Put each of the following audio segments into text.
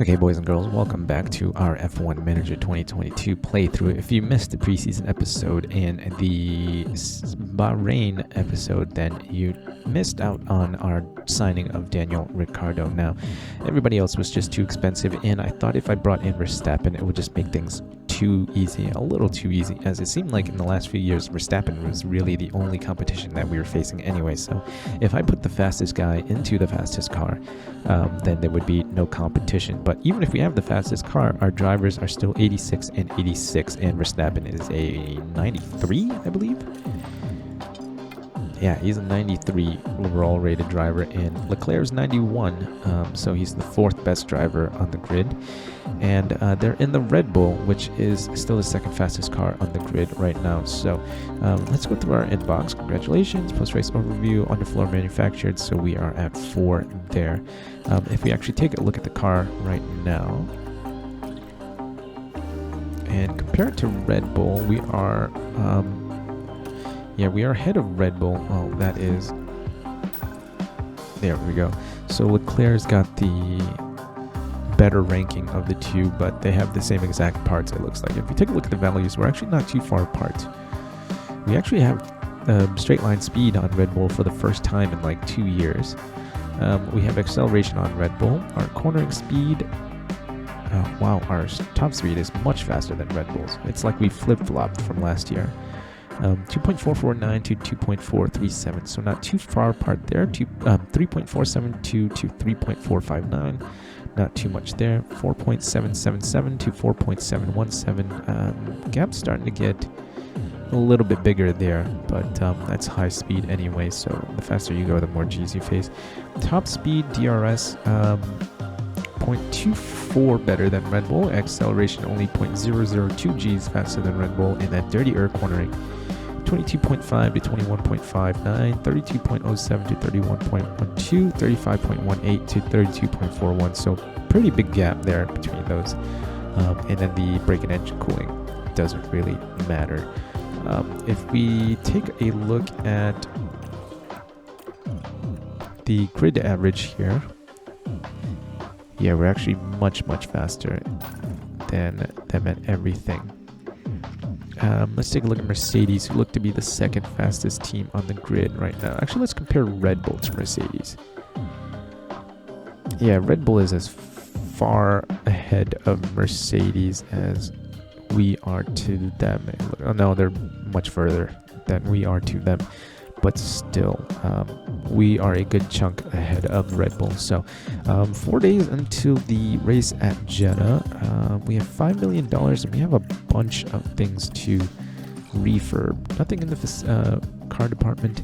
Okay, boys and girls, welcome back to our F1 Manager 2022 playthrough. If you missed the preseason episode and the Bahrain episode, then you missed out on our signing of Daniel Ricciardo. Now, everybody else was just too expensive, and I thought if I brought in Verstappen, it would just make things too easy, a little too easy, as it seemed like in the last few years, Verstappen was really the only competition that we were facing anyway. So if I put the fastest guy into the fastest car, then there would be no competition. But even if we have the fastest car, our drivers are still 86 and 86, and Verstappen is a 93, I believe. Yeah, he's a 93 overall rated driver, and Leclerc's 91, so he's the fourth best driver on the grid. And they're in the Red Bull, which is still the second fastest car on the grid right now. So let's go through our inbox. Congratulations, post-race overview, underfloor manufactured, so we are at 4 there. If we actually take a look at the car right now and compare it to Red Bull, we are we are ahead of Red Bull. Well, that is, there we go. So Leclerc's got the better ranking of the two, but they have the same exact parts, it looks like. If you take a look at the values, we're actually not too far apart. We actually have straight line speed on Red Bull for the first time in like 2 years. We have acceleration on Red Bull. Our cornering speed, wow, our top speed is much faster than Red Bull's. It's like we flip-flopped from last year. 2.449 to 2.437, so not too far apart there. 3.472 to 3.459, not too much there. 4.777 to 4.717. Gap's starting to get a little bit bigger there, but that's high speed anyway, so the faster you go, the more G's you face. Top speed, DRS, 0.24 better than Red Bull. Acceleration only 0.002 G's faster than Red Bull, and that dirty cornering, 22.5 to 21.59, 32.07 to 31.12, 35.18 to 32.41. So pretty big gap there between those. And then the brake and engine cooling doesn't really matter. If we take a look at the grid average here, yeah, we're actually much faster than them at everything. Let's take a look at Mercedes, who look to be the second fastest team on the grid right now. Actually, let's compare Red Bull to Mercedes. Yeah, Red Bull is as far ahead of Mercedes as we are to them. Oh, no, they're much further than we are to them. But still, we are a good chunk ahead of Red Bull. So 4 days until the race at Jeddah. We have $5 million, and we have a bunch of things to refurb. Nothing in the car department.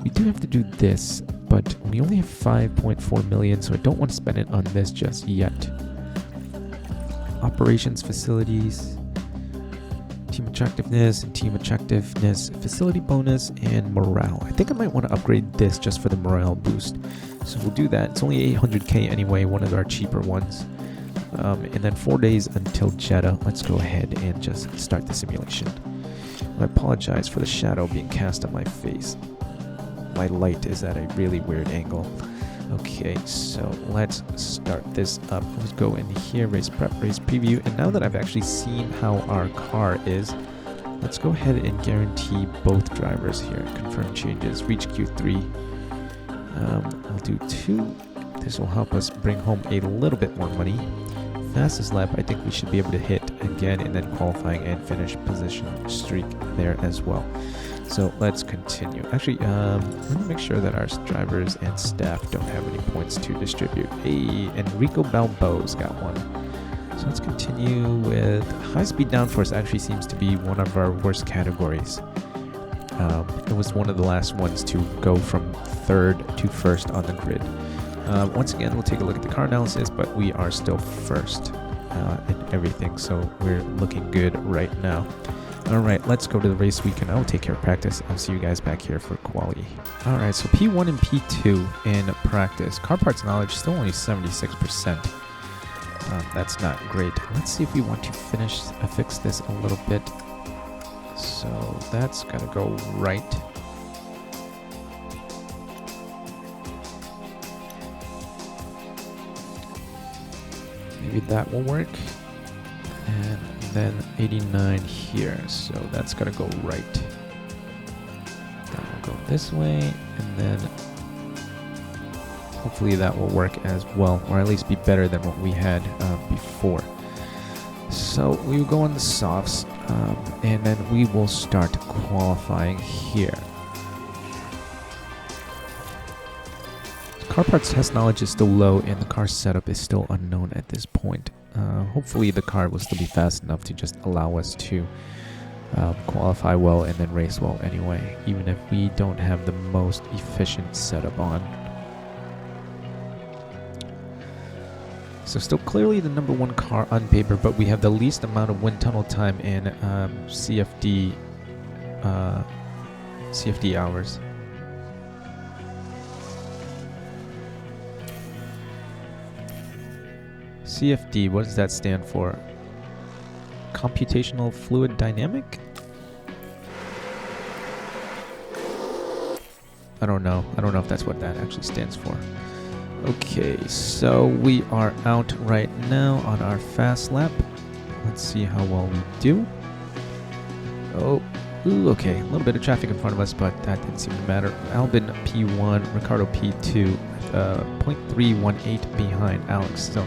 We do have to do this, but we only have 5.4 million, so I don't want to spend it on this just yet. Operations, facilities, team attractiveness, facility bonus, and morale. I think I might want to upgrade this just for the morale boost. So we'll do that. It's only 800k anyway, one of our cheaper ones. And then 4 days until Jeddah. Let's go ahead and just start the simulation. I apologize for the shadow being cast on my face. My light is at a really weird angle. Okay, so let's start this up. Let's go in here, race prep, race preview. And now that I've actually seen how our car is, let's go ahead and guarantee both drivers here. Confirm changes, reach Q3. I'll do 2. This will help us bring home a little bit more money. Fastest lap, I think we should be able to hit again, and then qualifying and finish position streak there as well. So let's continue. Actually, let me make sure that our drivers and staff don't have any points to distribute. Hey, Enrico Balboa's got one. So let's continue with high-speed downforce. Actually seems to be one of our worst categories. It was one of the last ones to go from third to first on the grid. Once again, we'll take a look at the car analysis, but we are still first in everything, so we're looking good right now. Alright, let's go to the race weekend. I will take care of practice. I'll see you guys back here for quali. Alright, so P1 and P2 in practice. Car parts knowledge still only 76%. That's not great. Let's see if we want to fix this a little bit. So that's gotta go right. Maybe that will work. And then 89 here, so that's gotta go right. That will go this way, and then hopefully that will work as well, or at least be better than what we had before. So we will go on the softs, and then we will start qualifying here. Car parts test knowledge is still low, and the car setup is still unknown at this point. Hopefully the car will still be fast enough to just allow us to qualify well and then race well anyway, even if we don't have the most efficient setup on. So still clearly the #1 car on paper, but we have the least amount of wind tunnel time in CFD hours. CFD, what does that stand for? Computational fluid dynamic? I don't know. I don't know if that's what that actually stands for. Okay, so we are out right now on our fast lap. Let's see how well we do. Oh, ooh, okay. A little bit of traffic in front of us, but that didn't seem to matter. Albin P1, Ricardo P2, 0.318 behind Alex. So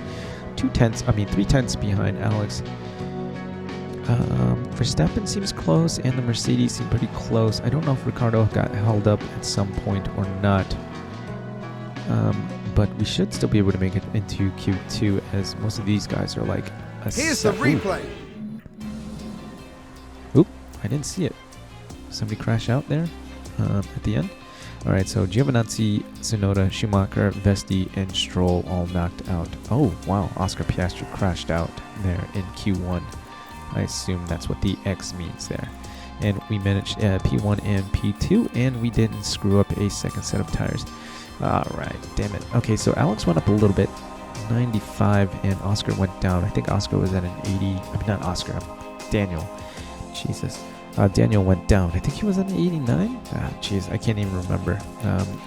3/10 behind Alex. Verstappen seems close, and the Mercedes seem pretty close. I don't know if Ricardo got held up at some point or not. But we should still be able to make it into Q2, as most of these guys are like a Here's the replay. Oop, I didn't see it. Somebody crash out there at the end. All right, so Giovinazzi, Tsunoda, Schumacher, Vesti, and Stroll all knocked out. Oh, wow, Oscar Piastri crashed out there in Q1. I assume that's what the X means there. And we managed P1 and P2, and we didn't screw up a second set of tires. All right, damn it. Okay, so Alex went up a little bit, 95, and Oscar went down. I think Oscar was at an 80. I mean, not Oscar, Daniel. Jesus. Daniel went down. I think he was at an 89. Jeez, I can't even remember.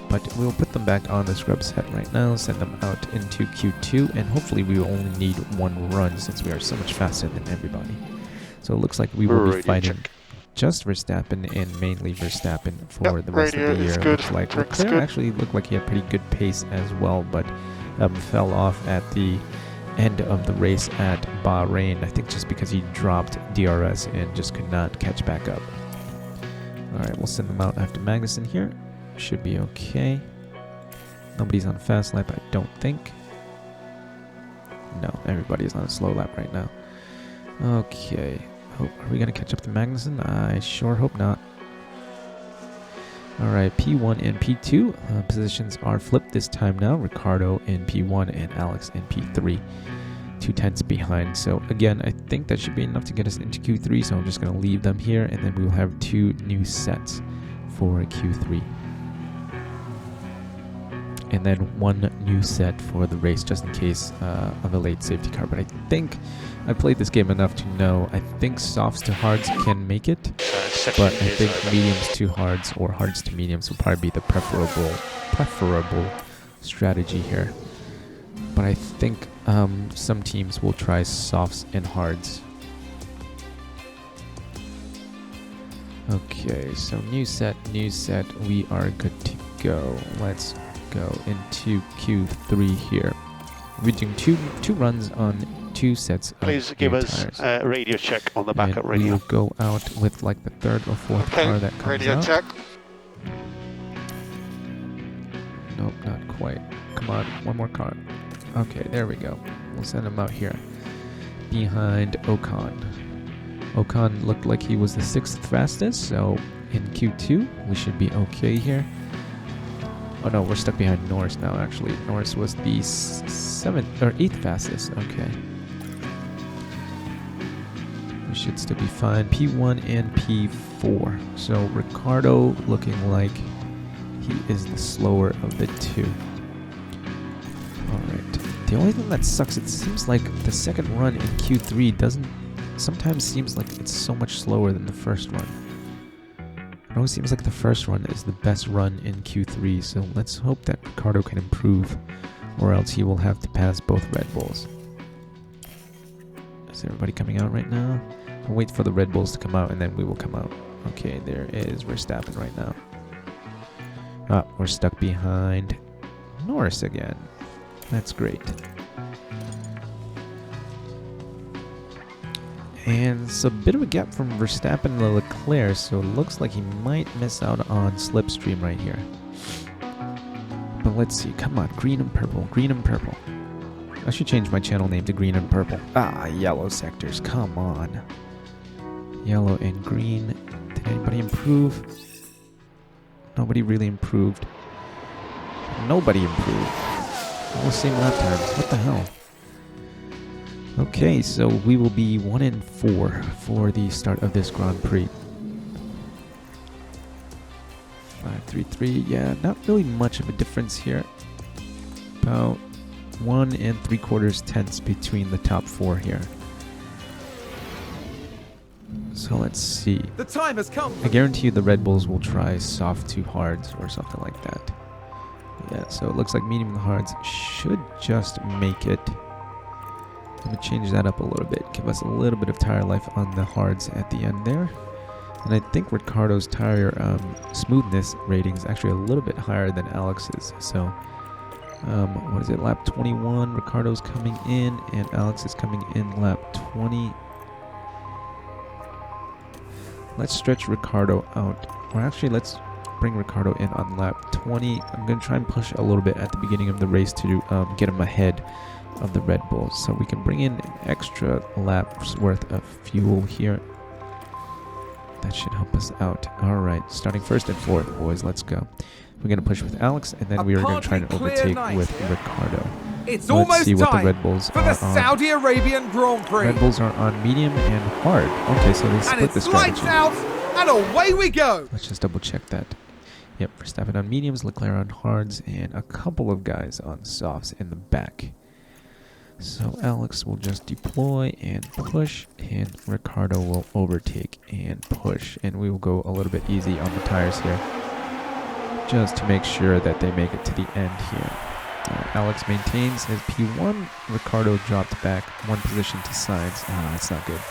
But we'll put them back on the scrub set right now, send them out into Q2, and hopefully we will only need one run since we are so much faster than everybody. So it looks like we will be fighting just Verstappen and mainly Verstappen for the rest of the year. Looks like Leclerc actually looked like he had pretty good pace as well, but fell off at the end of the race at Bahrain, I think just because he dropped DRS and just could not catch back up. Alright, we'll send them out after Magnussen here. Should be okay. Nobody's on fast lap, I don't think. No, everybody's on a slow lap right now. Okay. Are we going to catch up to Magnussen? I sure hope not. Alright, P1 and P2 positions are flipped this time now. Ricardo in P1 and Alex in P3. 2/10 behind. So again, I think that should be enough to get us into Q3. So I'm just going to leave them here, and then we will have 2 new sets for Q3. And then 1 new set for the race, just in case of a late safety car. But I think I played this game enough to know I think softs to hards can make it, but I think mediums to hards or hards to mediums will probably be the preferable strategy here. But I think some teams will try softs and hards. Okay, so new set, we are good to go. Let's go into Q3 here. We're doing two runs on 2 sets. Please give us a radio check on the backup radio. We will go out with like the 3rd or 4th car that comes radio out. check. Nope, not quite. Come on, one more car. Okay, there we go. We'll send him out here behind Ocon. Ocon looked like he was the 6th fastest, so in Q2 we should be okay here. Oh no, we're stuck behind Norris now actually. Norris was the 7th or 8th fastest. Okay. We should still be fine. P1 and P4. So Ricardo looking like he is the slower of the 2. Alright. The only thing that sucks, it seems like the second run in Q3 sometimes seems like it's so much slower than the first run. It always seems like the first run is the best run in Q3, so let's hope that Ricardo can improve, or else he will have to pass both Red Bulls. Is everybody coming out right now? We'll wait for the Red Bulls to come out, and then we will come out. Okay, there is Verstappen right now. Ah, we're stuck behind Norris again. That's great. And it's a bit of a gap from Verstappen to Leclerc, so it looks like he might miss out on slipstream right here. But let's see. Come on, green and purple, green and purple. I should change my channel name to green and purple. Ah, yellow sectors. Come on. Yellow and green. Did anybody improve? Nobody really improved. Nobody improved. All the same lap times. What the hell? Okay, so we will be 1 and 4 for the start of this Grand Prix. 5-3-3. Yeah, not really much of a difference here. About 1 3/4 tenths between the top 4 here. So let's see. The time has come. I guarantee you the Red Bulls will try soft to hards or something like that. Yeah, so it looks like medium to hards should just make it. Let me change that up a little bit. Give us a little bit of tire life on the hards at the end there. And I think Ricardo's tire smoothness rating is actually a little bit higher than Alex's. So, what is it? Lap 21, Ricardo's coming in, and Alex is coming in lap 20. Let's stretch Ricardo out. Or actually, let's bring Ricardo in on lap 20. I'm going to try and push a little bit at the beginning of the race to get him ahead of the Red Bulls. So we can bring in an extra lap's worth of fuel here. That should help us out. Alright, starting 1st and 4th, boys. Let's go. We're going to push with Alex, and then we are going to try and overtake with Ricardo. It's Let's almost see what time the Red Bulls for are the Saudi Arabian Grand Prix. Red Bulls are on medium and hard. Okay, so they split the strategy. Lights out, and away we go. Let's just double check that. Yep, Verstappen on mediums, Leclerc on hards, and a couple of guys on softs in the back. So Alex will just deploy and push, and Ricardo will overtake and push, and we will go a little bit easy on the tires here, just to make sure that they make it to the end here. Alex maintains his P1. Ricardo dropped back 1 position to sides. That's not good.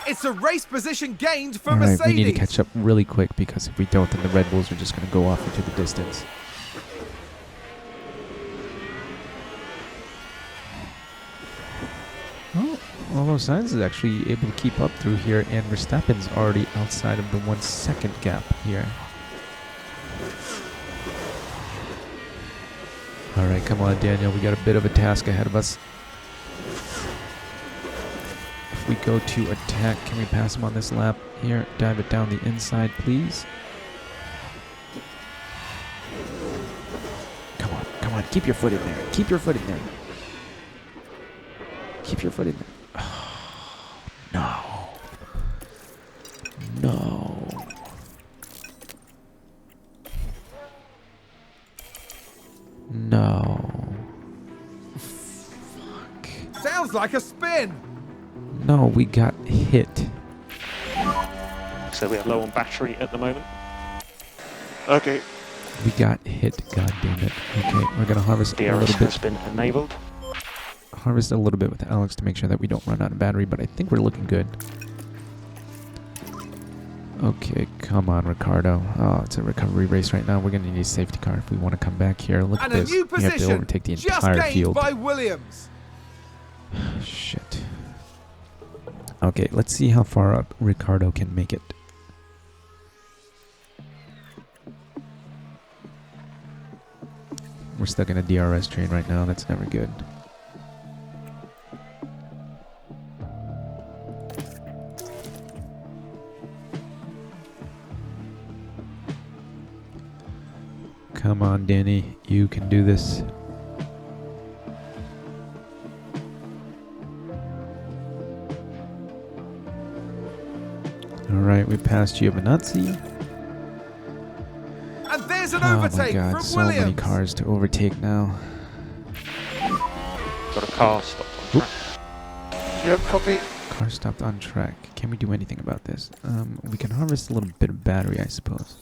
It's a race position gained for Alright, Mercedes. we need to catch up really quick, because if we don't, then the Red Bulls are just going to go off into the distance. Oh, although Sainz is actually able to keep up through here, and Verstappen's already outside of the 1 second gap here. Alright, come on, Daniel. We got a bit of a task ahead of us. If we go to attack, can we pass him on this lap here? Dive it down the inside, please. Come on, come on. Keep your foot in there. Keep your foot in there. Keep your foot in there. Oh, no. No. No. Fuck. Sounds like a spin. No, we got hit. So we are low on battery at the moment. Okay. We got hit, god damn it. Okay, we're gonna harvest a DRS little bit. has been enabled. Harvest a little bit with Alex to make sure that we don't run out of battery, but I think we're looking good. Okay, come on, Ricardo. Oh, it's a recovery race right now. We're going to need a safety car if we want to come back here. Look at And a this. new We have to position overtake the just entire gained field. by Williams. Shit. Okay, let's see how far up Ricardo can make it. We're stuck in a DRS train right now. That's never good. Come on, Danny. You can do this. Alright, we passed Giovinazzi. And there's an Oh my overtake god, from so Williams. many cars to overtake now. Got a car stopped on track. You have a copy? Car stopped on track. Can we do anything about this? We can harvest a little bit of battery, I suppose.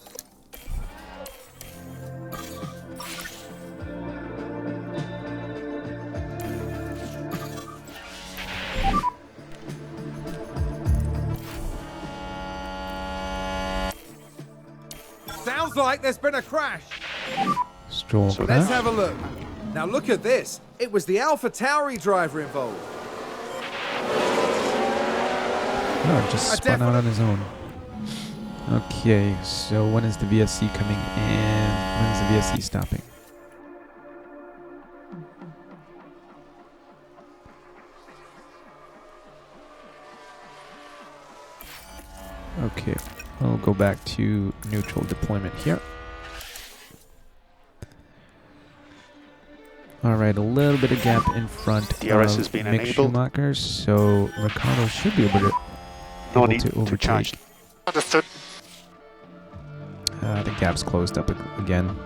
like there's been a crash. Stroll So Let's crash. have a look. Now look at this. It was the Alpha Tauri driver involved. Oh, just spun out on his own. Okay, so when is the VSC coming in? When is the VSC stopping? Okay, we'll go back to neutral deployment here. Alright, a little bit of gap in front DRS of has been Mick enabled. Schumacher, so Ricardo should be able to, No able need to to overtake. charge. Understood. The gap's closed up again.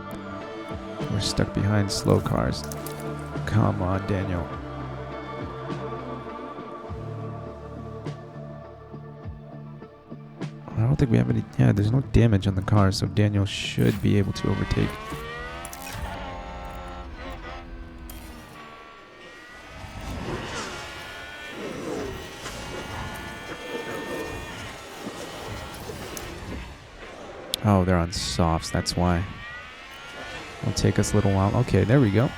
We're stuck behind slow cars. Come on, Daniel. I don't think we have any... Yeah, there's no damage on the car, so Daniel should be able to overtake. Oh, they're on softs, that's why. It'll take us a little while. Okay, there we go.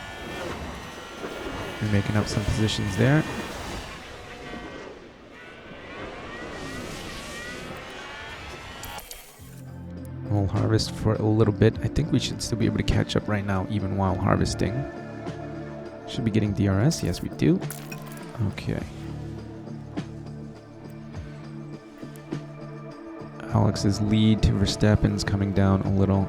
We're making up some positions there. We'll harvest for a little bit. I think we should still be able to catch up right now, even while harvesting. Should be getting DRS. Yes, we do. Okay. Alex's lead to Verstappen's coming down a little.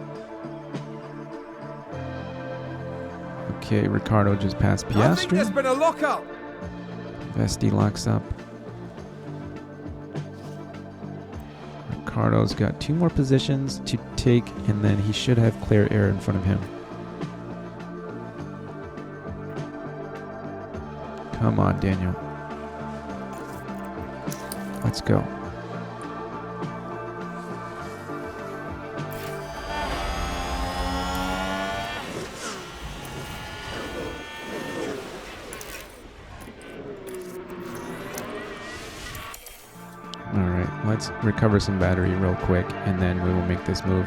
Okay, Ricardo just passed I think there's Piastri. been a lockup. Vesti locks up. Ricardo's got 2 more positions to take, and then he should have clear air in front of him. Come on, Daniel. Let's go. Alright, let's recover some battery real quick, and then we will make this move.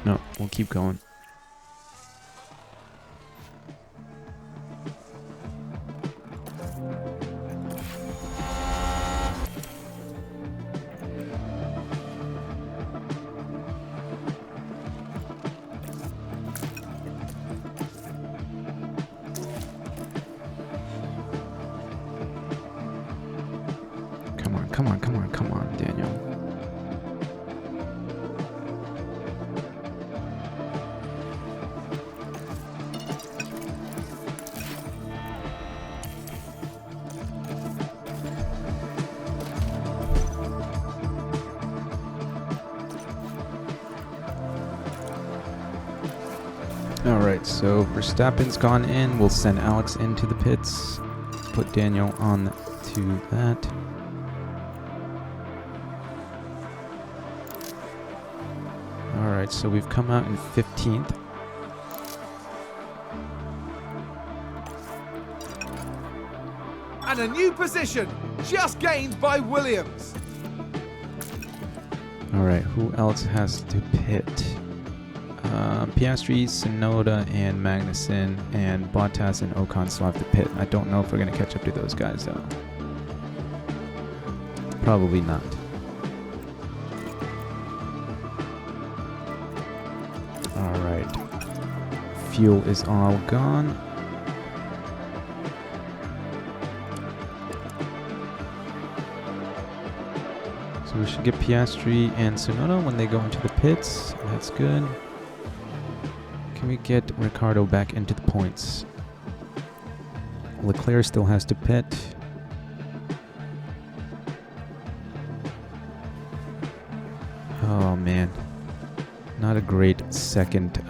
No, we'll keep going. Come on, Daniel. Alright, so Verstappen's gone in. We'll send Alex into the pits. Put Daniel on to that. Alright, so we've come out in 15th. And a new position, just gained by Williams. Alright, who else has to pit? Piastri, Tsunoda, and Magnussen, and Bottas and Ocon still have to pit. I don't know if we're going to catch up to those guys, though. Probably not. Alright. Fuel is all gone. So we should get Piastri and Tsunoda when they go into the pits. That's good. Can we get Ricardo back into the points? Leclerc still has to pit. Oh man. Not a great second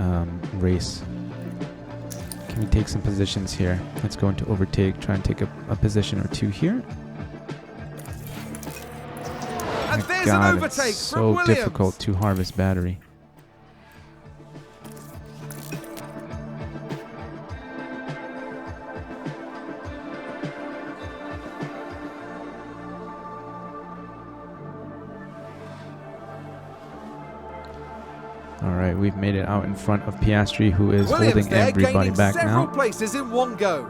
race. Can we take some positions here? Let's go into overtake, try and take a position or two here. And My there's God, an overtake it's from so Williams. difficult to harvest battery. All right, we've made it out in front of Piastri, who is Williams holding there, everybody gaining back several now. places in one go.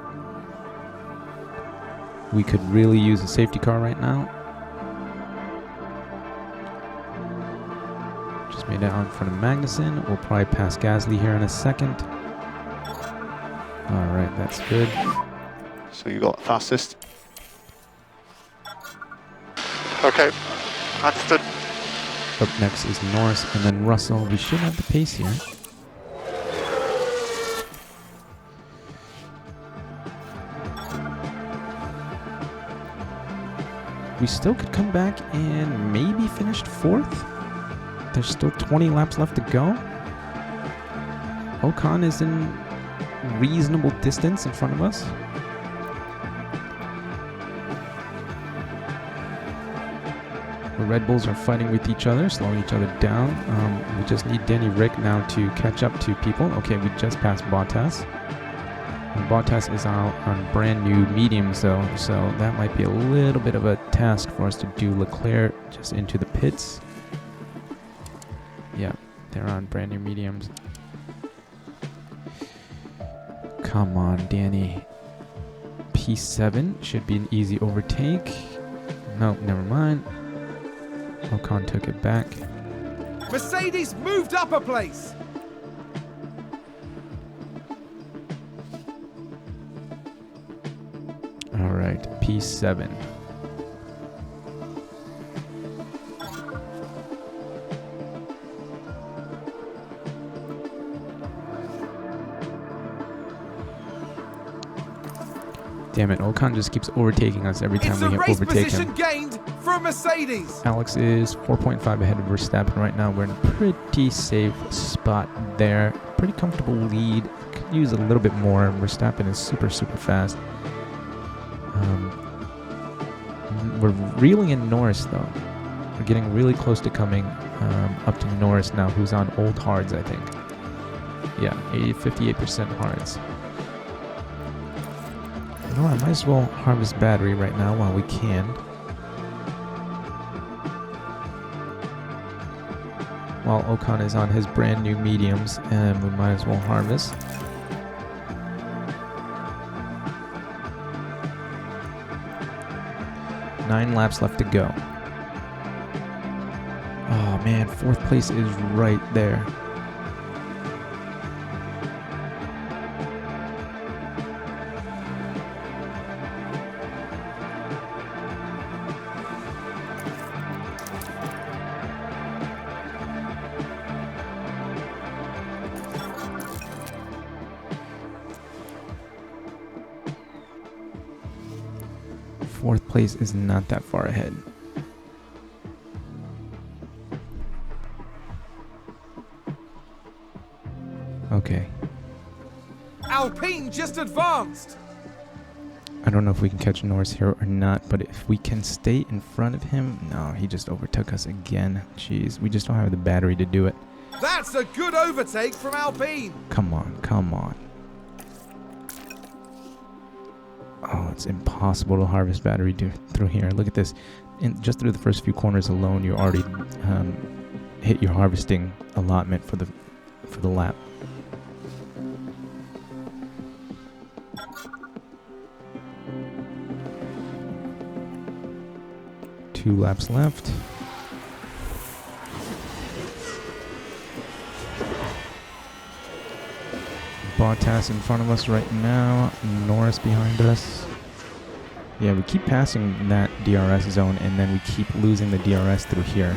We could really use a safety car right now. Just made it out in front of Magnussen. We'll probably pass Gasly here in a second. All right, that's good. So you got fastest. Okay, understood. Up next is Norris and then Russell. We should have the pace here. We still could come back and maybe finish 4th. There's still 20 laps left to go. Ocon is in reasonable distance in front of us. The Red Bulls are fighting with each other, slowing each other down. We just need Danny Rick now to catch up to people. Okay, we just passed Bottas. And Bottas is out on brand new mediums though, so that might be a little bit of a task for us to do. Leclerc just into the pits. Yeah, they're on brand new mediums. Come on, Danny. P7 should be an easy overtake. Nope, never mind. Ocon took it back. Mercedes moved up a place. All right, P7. Damn it, Ocon just keeps overtaking us every time It's we a race overtake position him. gained for Mercedes. Alex is 4.5 ahead of Verstappen right now. We're in a pretty safe spot there. Pretty comfortable lead. Could use a little bit more. Verstappen is super, super fast. We're reeling in Norris though. We're getting really close to coming up to Norris now, who's on old hards, I think. Yeah, 58% hards. You know, I might as well harvest battery right now while we can. While Ocon is on his brand new mediums, and we might as well harvest. Nine laps left to go. Oh man, 4th place is right there. Fourth place is not that far ahead. Okay. Alpine just advanced. I don't know if we can catch Norris here or not, but if we can stay in front of him... No, he just overtook us again. Jeez, we just don't have the battery to do it. That's a good overtake from Alpine. Come on, come on. Oh, it's impossible to harvest battery through here. Look at this. Just through the first few corners alone, you already hit your harvesting allotment for the lap. Two laps left. Bottas in front of us right now. Norris behind us. Yeah, we keep passing that DRS zone and then we keep losing the DRS through here.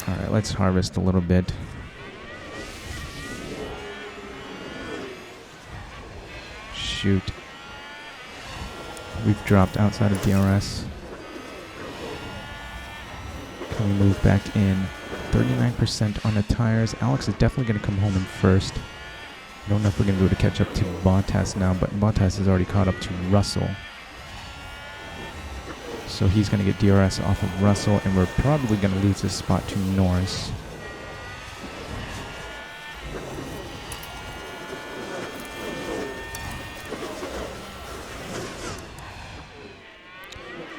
Alright, let's harvest a little bit. Shoot. We've dropped outside of DRS. Can we move back in? 39% on the tires. Alex is definitely going to come home in first. I don't know if we're going to be able to catch up to Bottas now, but Bottas has already caught up to Russell. So he's going to get DRS off of Russell, and we're probably going to lose this spot to Norris.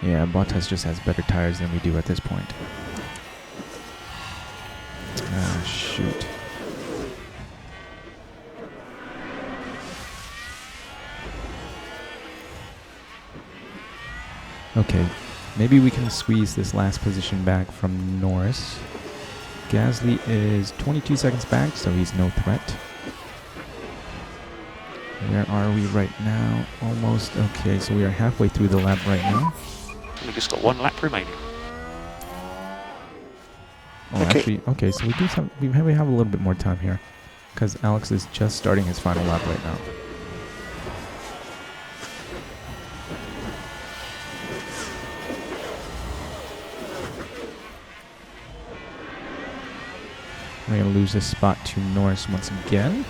Yeah, Bottas just has better tires than we do at this point. shoot. Okay, maybe we can squeeze this last position back from Norris. Gasly is 22 seconds back, so he's no threat. Where are we right now? Almost. Okay, so we are halfway through the lap right now. We just got 1 lap remaining. Oh, Okay. actually, okay, so we have a little bit more time here, because Alex is just starting his final lap right now. We're going to lose this spot to Norris once again.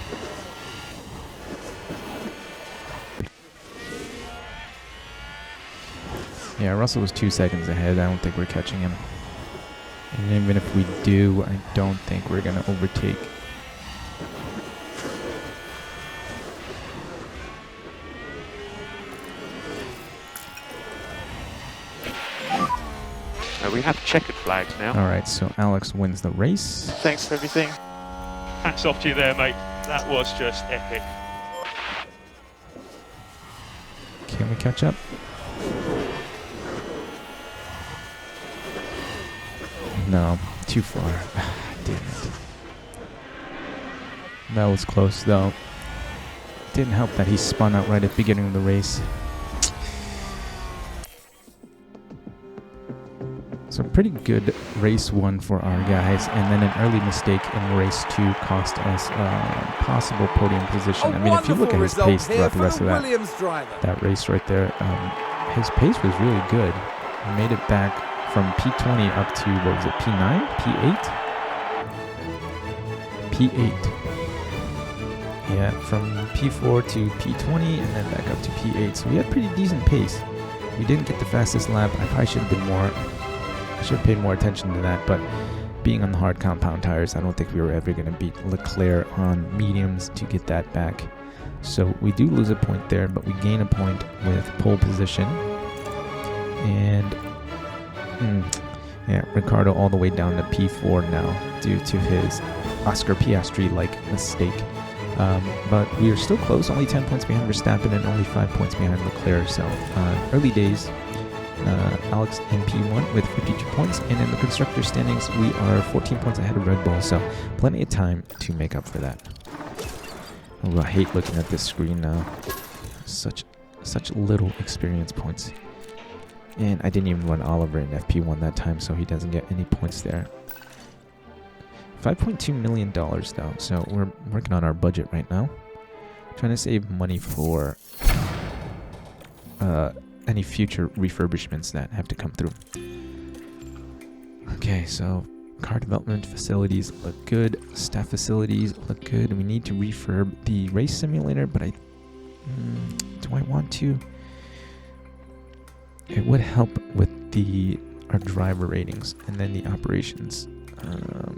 Yeah, Russell was 2 seconds ahead. I don't think we're catching him. And even if we do, I don't think we're going to overtake. We have checkered flags now. All right, so Alex wins the race. Thanks for everything. Hats off to you there, mate. That was just epic. Can we catch up? No, too far. Damn it. That was close, though. Didn't help that he spun out right at the beginning of the race. So pretty good race 1 for our guys, and then an early mistake in race 2 cost us a possible podium position. I mean, if you look at his pace throughout the rest of that race right there, his pace was really good. He made it back from P20 up to, what was it, P9? P8? P8. Yeah, from P4 to P20 and then back up to P8. So we had pretty decent pace. We didn't get the fastest lap. I probably should have been more... I should have paid more attention to that, but being on the hard compound tires, I don't think we were ever going to beat Leclerc on mediums to get that back. So we do lose a point there, but we gain a point with pole position. And yeah, Ricciardo all the way down to P4 now due to his Oscar Piastri-like mistake. But we are still close, only 10 points behind Verstappen and only 5 points behind Leclerc. So early days. Alex in P1 with 52 points, and in the constructor standings we are 14 points ahead of Red Bull, so plenty of time to make up for that. Oh, I hate looking at this screen now. Such little experience points. And I didn't even run Oliver in FP1 that time, so he doesn't get any points there. $5.2 million though, so we're working on our budget right now. Trying to save money for any future refurbishments that have to come through. Okay, so car development facilities look good. Staff facilities look good. We need to refurb the race simulator, but do I want to? It would help with our driver ratings and then the operations.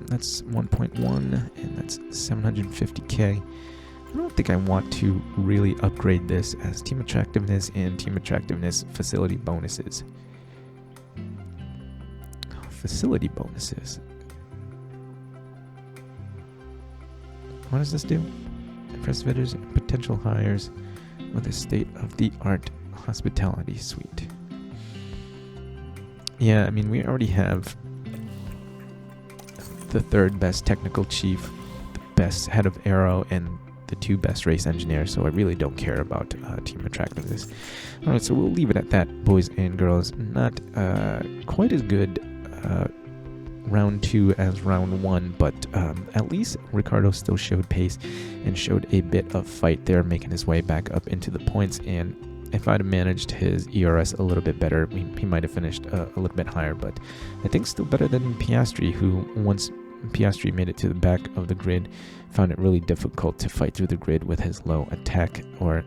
That's 1.1 and that's 750K. I don't think I want to really upgrade this as team attractiveness and team attractiveness facility bonuses. Facility bonuses. What does this do? Impress visitors and potential hires with a state-of-the-art hospitality suite. Yeah, I mean, we already have the 3rd best technical chief, the best head of aero, and the 2 best race engineers, so I really don't care about team attractiveness. Alright, so we'll leave it at that, boys and girls. Not quite as good round 2 as round 1, but at least Ricciardo still showed pace and showed a bit of fight there, making his way back up into the points. And if I'd have managed his ERS a little bit better, he might have finished a little bit higher, but I think still better than Piastri, who once Piastri made it to the back of the grid, found it really difficult to fight through the grid with his low attack or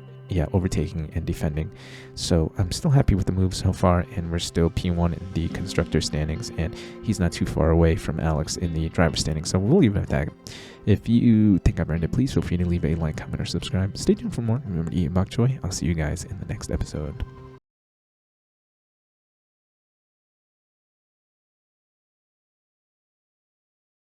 overtaking and defending. So I'm still happy with the move so far, and we're still P1 in the constructor standings, and he's not too far away from Alex in the driver standings. So we'll leave it at that. If you think I've earned it, please feel free to leave a like, comment, or subscribe. Stay tuned for more. Remember to eat bok choy. I'll see you guys in the next episode.